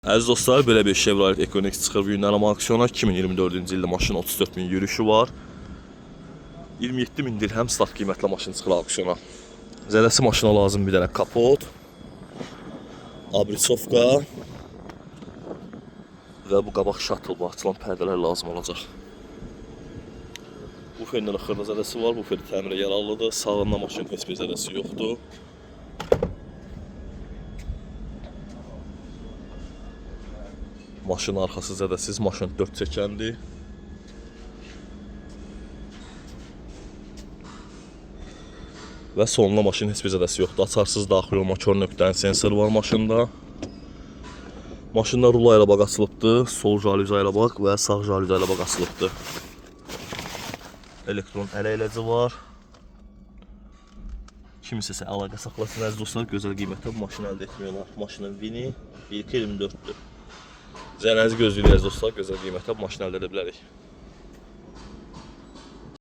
Əziz dostlar, belə bir Chevrolet Equinox çıxır bu günlər amma aksiyona. 2024-cü ildə maşın 34 min yürüyüşü var. 27 min dirhəm start qiymətlə maşın çıxır aksiyona. Zədəsi maşına lazım bir dənə kapot, abrisovka və bu qabaq shuttle bu açılan pərdələr lazım olacaq. Bu ferdən xırda zədəsi var, bu fer təmirə yararlıdır. Sağında maşın heç bir zədəsi yoxdur. Maşın arxası zədəsiz, maşın 4 çəkəndir. Və sonunda maşın heç bir zədəsi yoxdur. Açarsız daxil olma kör nöqtənin sensoru var maşında. Maşında rula ilə bağ açılıbdır, sol jalüza ilə bağ və sağ jalüza ilə bağ açılıbdır. Elektron ələyləci var. Kimsə əlaqə saxlasın əziz dostlar, gözəl qiymətə bu maşını əldə etmək olar. Maşının vini 1.24-dür. Zənənizi gözləyirsiniz dostlar, gözəl qiymətə bu maşını əldə edə bilərik.